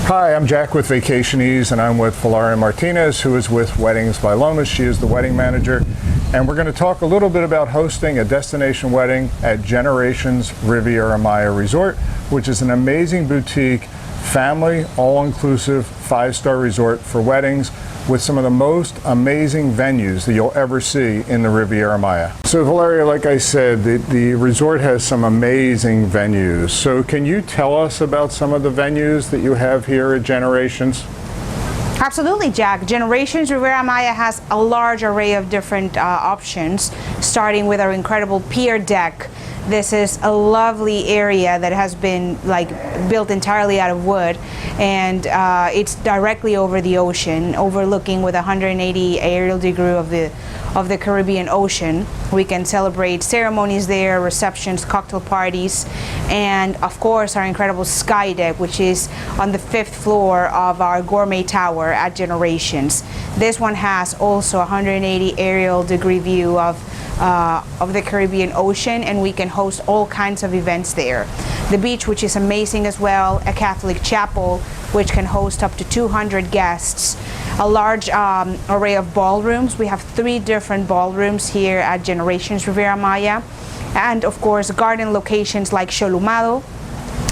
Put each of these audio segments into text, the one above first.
Hi, I'm Jack with Vacationese, and I'm with Valeria Martinez, who is with Weddings by Lomas. She is the wedding manager, and we're going to talk a little bit about hosting a destination wedding at Generations Riviera Maya Resort, which is an amazing boutique, family, all-inclusive, 5-star resort for weddings with some of the most amazing venues that you'll ever see in the Riviera Maya. So Valeria, like I said, the resort has some amazing venues. So can you tell us about some of the venues that you have here at Generations? Absolutely, Jack. Generations Riviera Maya has a large array of different options, starting with our incredible pier deck. This is a lovely area that has been built entirely out of wood, and it's directly over the ocean, overlooking with 180 aerial degree of the Caribbean Ocean. We can celebrate ceremonies there, receptions, cocktail parties, and of course our incredible sky deck, which is on the 5th floor of our gourmet tower at Generations. This one has also 180 aerial degree view of the Caribbean Ocean, and we can host all kinds of events there. The beach, which is amazing as well, a Catholic chapel, which can host up to 200 guests, a large array of ballrooms. We have 3 different ballrooms here at Generations Riviera Maya, and of course garden locations like Cholumado,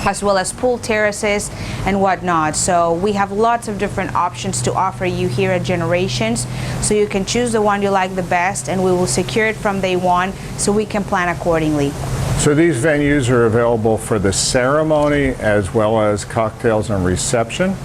as well as pool terraces and whatnot. So we have lots of different options to offer you here at Generations, so you can choose the one you like the best, and we will secure it from day one so we can plan accordingly. So these venues are available for the ceremony as well as cocktails and reception?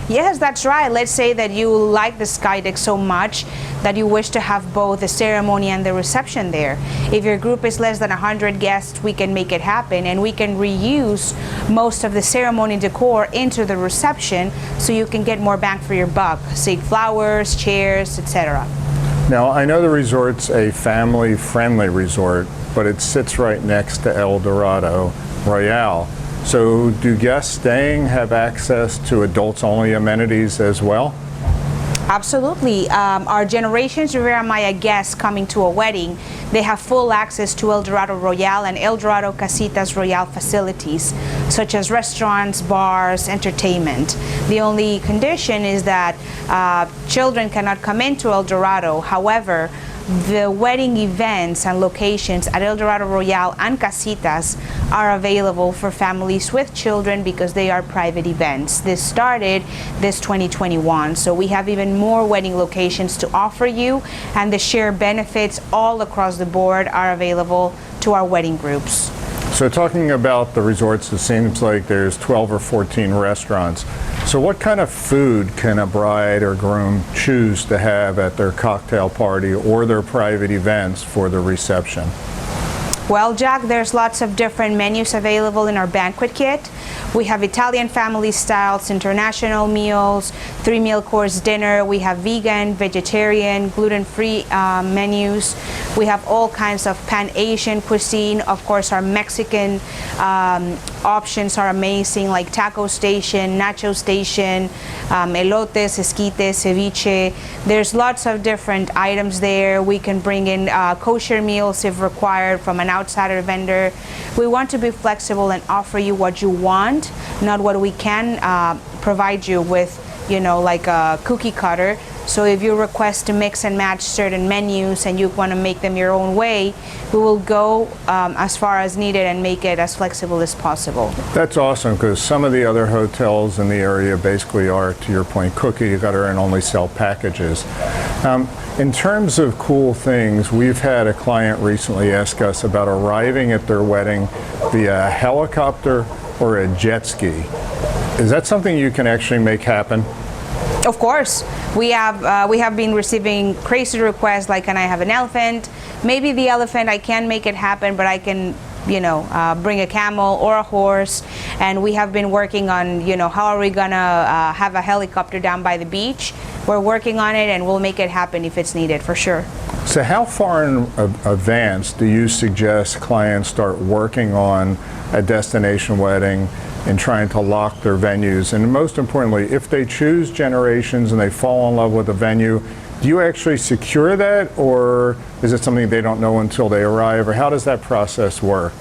Yes, that's right. Let's say that you like the sky deck so much that you wish to have both the ceremony and the reception there. If your group is less than 100 guests, we can make it happen, and we can reuse most of the ceremony decor into the reception so you can get more bang for your buck. Say flowers, chairs, etc. Now, I know the resort's a family-friendly resort, but it sits right next to El Dorado Royale. So do guests staying have access to adults-only amenities as well? Absolutely. Our Generations Riviera Maya guests coming to a wedding, they have full access to El Dorado Royale and El Dorado Casitas Royale facilities, such as restaurants, bars, entertainment. The only condition is that children cannot come into El Dorado. However, the wedding events and locations at El Dorado Royale and Casitas are available for families with children because they are private events. This started this 2021, so we have even more wedding locations to offer you, and the share benefits all across the board are available to our wedding groups. So talking about the resorts, it seems like there's 12 or 14 restaurants. So what kind of food can a bride or groom choose to have at their cocktail party or their private events for the reception? Well, Jack, there's lots of different menus available in our banquet kit. We have Italian family styles, international meals, 3-meal course dinner. We have vegan, vegetarian, gluten-free menus. We have all kinds of Pan-Asian cuisine. Of course, our Mexican options are amazing, like taco station, nacho station, elotes, esquites, ceviche. There's lots of different items there. We can bring in kosher meals if required from an outsider vendor. We want to be flexible and offer you what you want, not what we can provide you with, like a cookie cutter. So if you request to mix and match certain menus and you want to make them your own way, we will go as far as needed and make it as flexible as possible. That's awesome, because some of the other hotels in the area basically are, to your point, cookie cutter and only sell packages. In terms of cool things, we've had a client recently ask us about arriving at their wedding via helicopter or a jet ski. Is that something you can actually make happen? Of course. We have been receiving crazy requests like, can I have an elephant? Maybe the elephant, I can't make it happen, but I can bring a camel or a horse. And we have been working on, how are we gonna have a helicopter down by the beach? We're working on it, and we'll make it happen if it's needed, for sure. So how far in advance do you suggest clients start working on a destination wedding and trying to lock their venues? And most importantly, if they choose Generations and they fall in love with the venue, do you actually secure that, or is it something they don't know until they arrive, or how does that process work?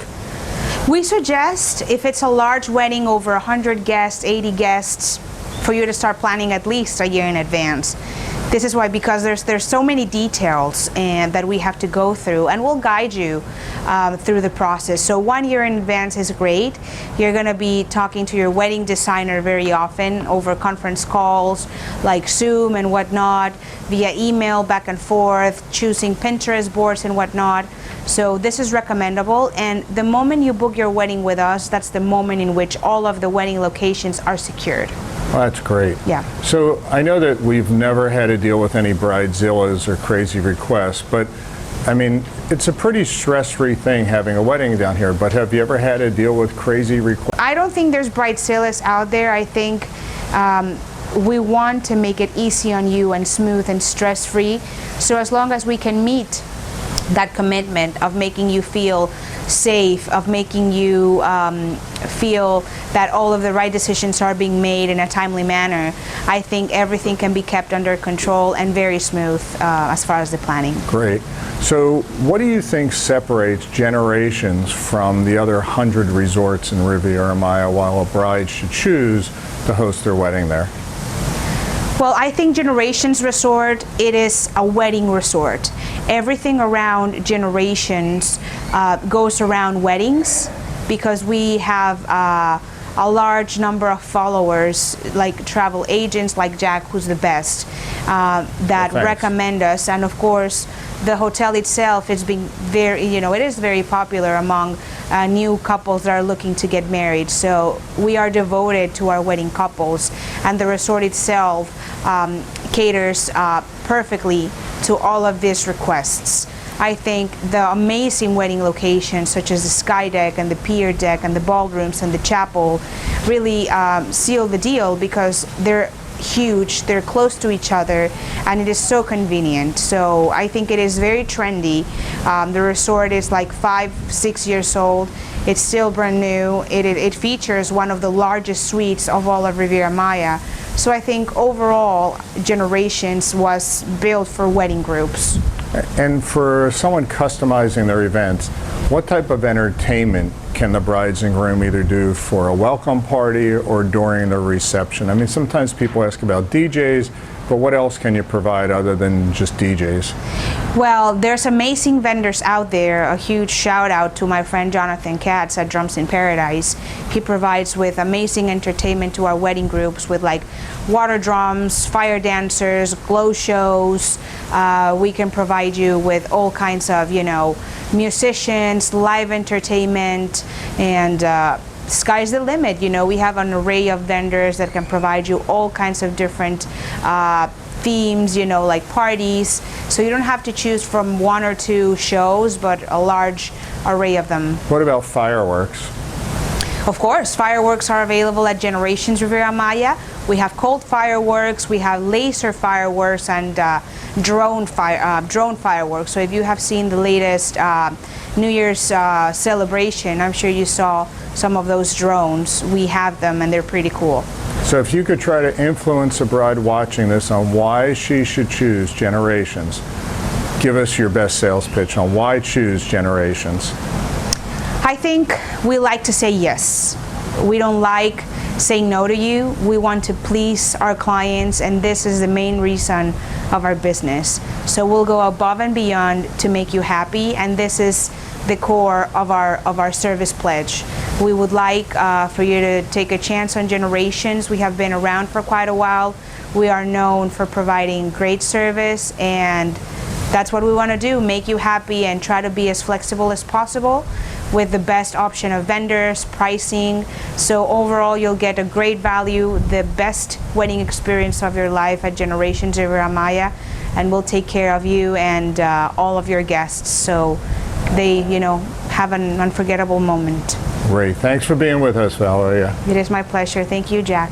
We suggest, if it's a large wedding over 100 guests, 80 guests, for you to start planning at least a year in advance. This is why, because there's so many details and that we have to go through, and we'll guide you through the process. So 1 year in advance is great. You're going to be talking to your wedding designer very often over conference calls like Zoom and whatnot, via email back and forth, choosing Pinterest boards and whatnot. So this is recommendable, and the moment you book your wedding with us, that's the moment in which all of the wedding locations are secured. Well, that's great. Yeah. So I know that we've never had to deal with any bridezillas or crazy requests, but I mean, it's a pretty stress-free thing having a wedding down here, but have you ever had to deal with crazy requests? I don't think there's bridezillas out there. I think we want to make it easy on you and smooth and stress-free. So as long as we can meet that commitment of making you feel safe, of making you feel that all of the right decisions are being made in a timely manner, I think everything can be kept under control and very smooth as far as the planning. Great. So what do you think separates Generations from the other 100 resorts in Riviera Maya while a bride should choose to host their wedding there? Well, I think Generations Resort, it is a wedding resort. Everything around Generations goes around weddings, because we have a large number of followers, like travel agents like Jack, who's the best, that recommend us. And of course, the hotel itself is being very, it is very popular among new couples that are looking to get married. So we are devoted to our wedding couples, and the resort itself caters perfectly to all of these requests. I think the amazing wedding locations such as the sky deck and the pier deck and the ballrooms and the chapel really seal the deal, because they're huge, they're close to each other, and it is so convenient. So I think it is very trendy. The resort is like 5-6 years old. It's still brand new. It features one of the largest suites of all of Riviera Maya. So I think overall, Generations was built for wedding groups. And for someone customizing their events, what type of entertainment can the brides and groom either do for a welcome party or during the reception? I mean, sometimes people ask about DJs, but what else can you provide other than just DJs? Well, there's amazing vendors out there. A huge shout out to my friend Jonathan Katz at Drums in Paradise. He provides with amazing entertainment to our wedding groups with like water drums, fire dancers, glow shows. We can provide you with all kinds of, musicians, live entertainment, and sky's the limit. We have an array of vendors that can provide you all kinds of different themes, like parties. So you don't have to choose from 1 or 2 shows, but a large array of them. What about fireworks? Of course, fireworks are available at Generations Riviera Maya. We have cold fireworks, we have laser fireworks, and drone fireworks. So if you have seen the latest New Year's celebration, I'm sure you saw some of those drones. We have them, and they're pretty cool. So if you could try to influence a bride watching this on why she should choose Generations, give us your best sales pitch on why choose Generations. I think we like to say yes. We don't like saying no to you. We want to please our clients, and this is the main reason of our business. So we'll go above and beyond to make you happy, and this is the core of our service pledge. We would like for you to take a chance on Generations. We have been around for quite a while. We are known for providing great service, and that's what we want to do, make you happy and try to be as flexible as possible with the best option of vendors, pricing. So overall, you'll get a great value, the best wedding experience of your life at Generations Riviera Maya, and we'll take care of you and all of your guests, so they, have an unforgettable moment. Great. Thanks for being with us, Valeria. It is my pleasure. Thank you, Jack.